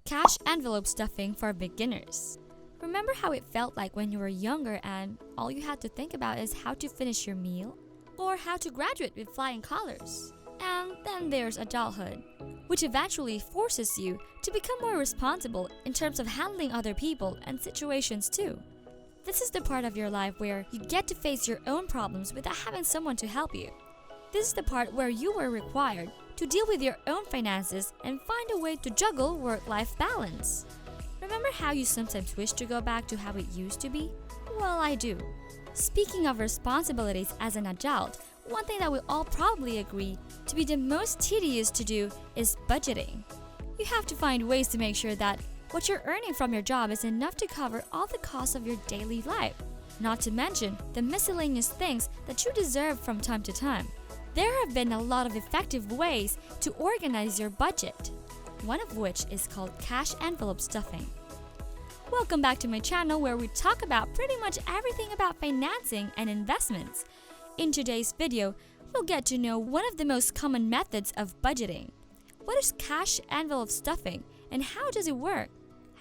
Cash envelope stuffing for beginners. Remember how it felt like when you were younger and all you had to think about is how to finish your meal? Or how to graduate with flying colors? And then there's adulthood, which eventually forces you to become more responsible in terms of handling other people and situations too. This is the part of your life where you get to face your own problems without having someone to help you. This is the part where you are required to deal with your own finances and find a way to juggle work-life balance. Remember how you sometimes wish to go back to how it used to be? Well, I do. Speaking of responsibilities as an adult, one thing that we all probably agree to be the most tedious to do is budgeting. You have to find ways to make sure that what you're earning from your job is enough to cover all the costs of your daily life, not to mention the miscellaneous things that you deserve from time to time. There have been a lot of effective ways to organize your budget, one of which is called cash envelope stuffing. Welcome back to my channel where we talk about pretty much everything about financing and investments. In today's video, we'll get to know one of the most common methods of budgeting. What is cash envelope stuffing and how does it work?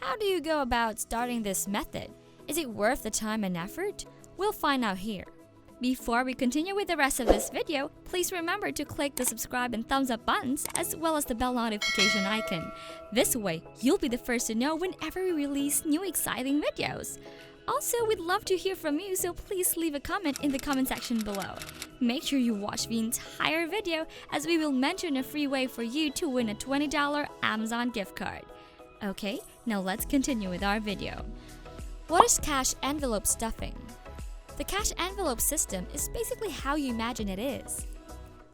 How do you go about starting this method? Is it worth the time and effort? We'll find out here. Before we continue with the rest of this video, please remember to click the subscribe and thumbs up buttons as well as the bell notification icon. This way, you'll be the first to know whenever we release new exciting videos. Also, we'd love to hear from you, so please leave a comment in the comment section below. Make sure you watch the entire video as we will mention a free way for you to win a $20 Amazon gift card. Okay, now let's continue with our video. What is cash envelope stuffing? The cash envelope system is basically how you imagine it is.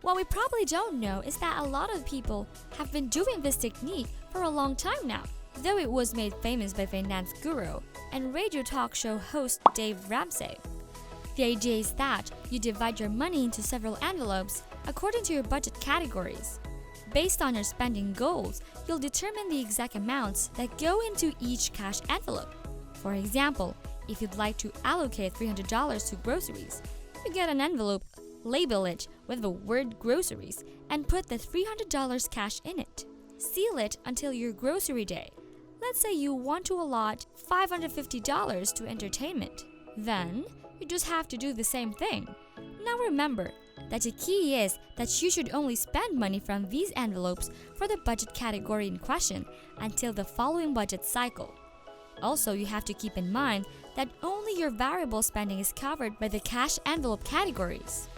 What we probably don't know is that a lot of people have been doing this technique for a long time now, though it was made famous by finance guru and radio talk show host Dave Ramsey. The idea is that you divide your money into several envelopes according to your budget categories. Based on your spending goals, you'll determine the exact amounts that go into each cash envelope. For example, if you'd like to allocate $300 to groceries, you get an envelope, label it with the word groceries, and put the $300 cash in it. Seal it until your grocery day. Let's say you want to allot $550 to entertainment. Then, you just have to do the same thing. Now remember that the key is that you should only spend money from these envelopes for the budget category in question until the following budget cycle. Also, you have to keep in mind that only your variable spending is covered by the cash envelope categories.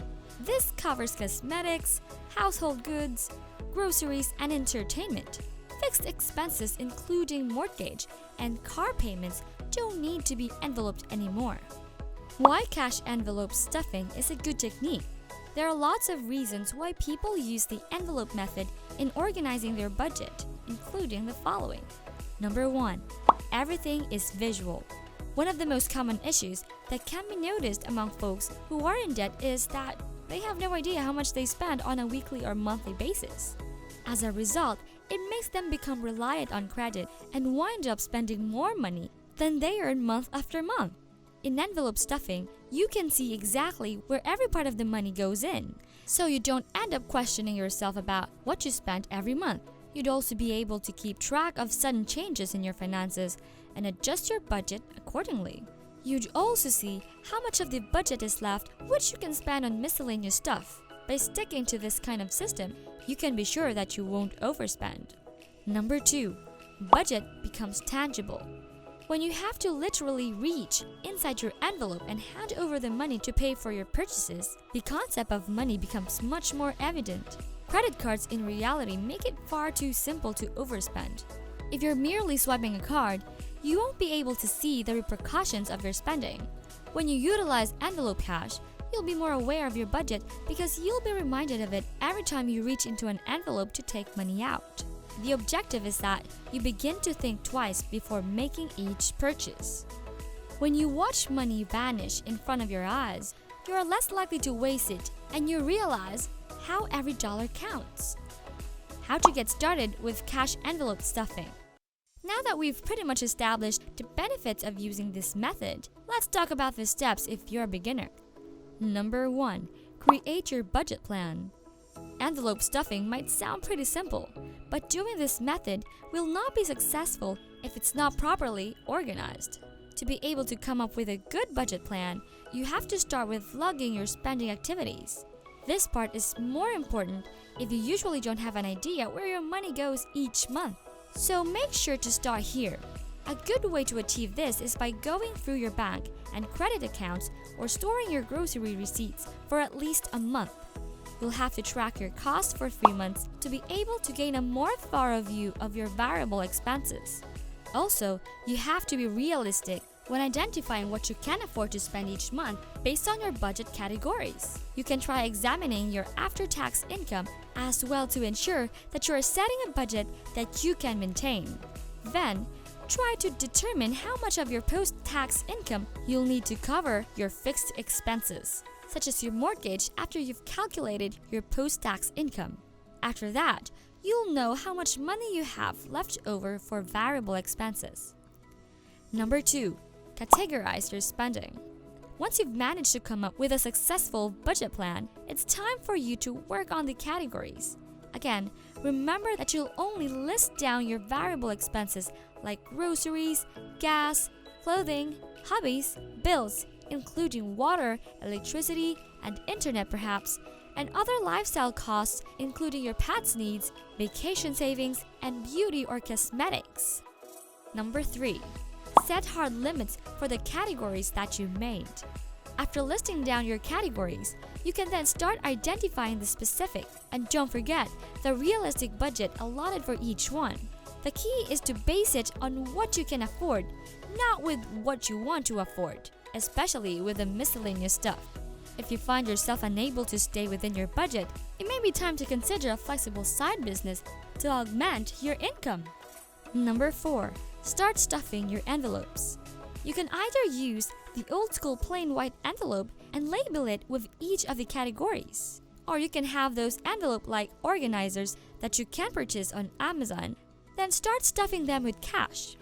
This covers cosmetics, household goods, groceries, and entertainment. Fixed expenses including mortgage and car payments don't need to be enveloped anymore. Why cash envelope stuffing is a good technique? There are lots of reasons why people use the envelope method in organizing their budget, including the following. Number 1. Everything is visual. One of the most common issues that can be noticed among folks who are in debt is that they have no idea how much they spend on a weekly or monthly basis. As a result, it makes them become reliant on credit and wind up spending more money than they earn month after month. In envelope stuffing, you can see exactly where every part of the money goes in, so you don't end up questioning yourself about what you spent every month. You'd also be able to keep track of sudden changes in your finances and adjust your budget accordingly. You'd also see how much of the budget is left, which you can spend on miscellaneous stuff. By sticking to this kind of system, you can be sure that you won't overspend. Number 2. Budget becomes tangible. When you have to literally reach inside your envelope and hand over the money to pay for your purchases, the concept of money becomes much more evident. Credit cards in reality make it far too simple to overspend. If you're merely swiping a card, you won't be able to see the repercussions of your spending. When you utilize envelope cash, you'll be more aware of your budget because you'll be reminded of it every time you reach into an envelope to take money out. The objective is that you begin to think twice before making each purchase. When you watch money vanish in front of your eyes, you are less likely to waste it and you realize how every dollar counts. How to get started with cash envelope stuffing. Now that we've pretty much established the benefits of using this method, let's talk about the steps if you're a beginner. Number 1. Create your budget plan. Envelope stuffing might sound pretty simple, But doing this method will not be successful if it's not properly organized. To be able to come up with a good budget plan, you have to start with logging your spending activities. This part is more important if you usually don't have an idea where your money goes each month. So make sure to start here. A good way to achieve this is by going through your bank and credit accounts or storing your grocery receipts for at least a month. You'll have to track your costs for 3 months to be able to gain a more thorough view of your variable expenses. Also, you have to be realistic when identifying what you can afford to spend each month based on your budget categories. You can try examining your after-tax income as well to ensure that you are setting a budget that you can maintain. Then, try to determine how much of your post-tax income you'll need to cover your fixed expenses, such as your mortgage, after you've calculated your post-tax income. After that, you'll know how much money you have left over for variable expenses. Number 2. Categorize your spending. Once you've managed to come up with a successful budget plan, it's time for you to work on the categories. Again, remember that you'll only list down your variable expenses like groceries, gas, clothing, hobbies, bills, including water, electricity, and internet perhaps, and other lifestyle costs including your pet's needs, vacation savings, and beauty or cosmetics. Number 3. Set hard limits for the categories that you made. After listing down your categories, you can then start identifying the specific, and don't forget the realistic budget allotted for each one. The key is to base it on what you can afford, not with what you want to afford, especially with the miscellaneous stuff. If you find yourself unable to stay within your budget, it may be time to consider a flexible side business to augment your income. Number 4. Start stuffing your envelopes. You can either use the old school plain white envelope and label it with each of the categories, or you can have those envelope-like organizers that you can purchase on Amazon. Then start stuffing them with cash.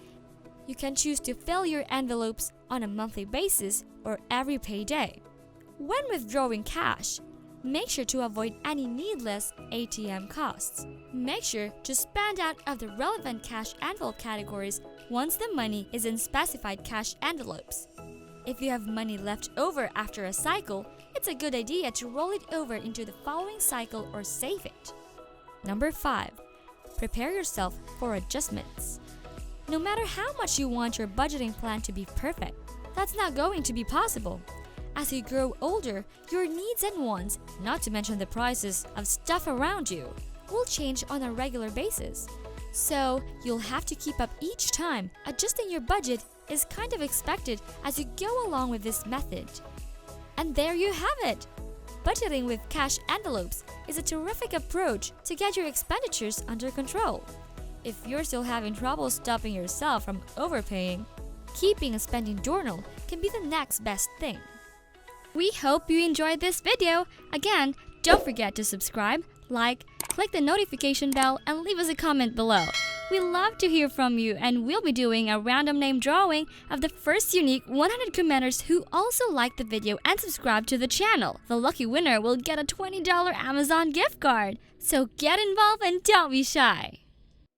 You can choose to fill your envelopes on a monthly basis or every payday. When withdrawing cash, make sure to avoid any needless ATM costs. Make sure to spend out of the relevant cash envelope categories once the money is in specified cash envelopes. If you have money left over after a cycle, it's a good idea to roll it over into the following cycle or save it. Number 5. Prepare yourself for adjustments. No matter how much you want your budgeting plan to be perfect, that's not going to be possible. As you grow older, your needs and wants, not to mention the prices of stuff around you, will change on a regular basis. So, you'll have to keep up each time. Adjusting your budget is kind of expected as you go along with this method. And there you have it! Budgeting with cash envelopes is a terrific approach to get your expenditures under control. If you're still having trouble stopping yourself from overpaying, keeping a spending journal can be the next best thing. We hope you enjoyed this video. Again, don't forget to subscribe, like, click the notification bell, and leave us a comment below. We love to hear from you, and we'll be doing a random name drawing of the first unique 100 commenters who also like the video and subscribe to the channel. The lucky winner will get a $20 Amazon gift card. So get involved and don't be shy.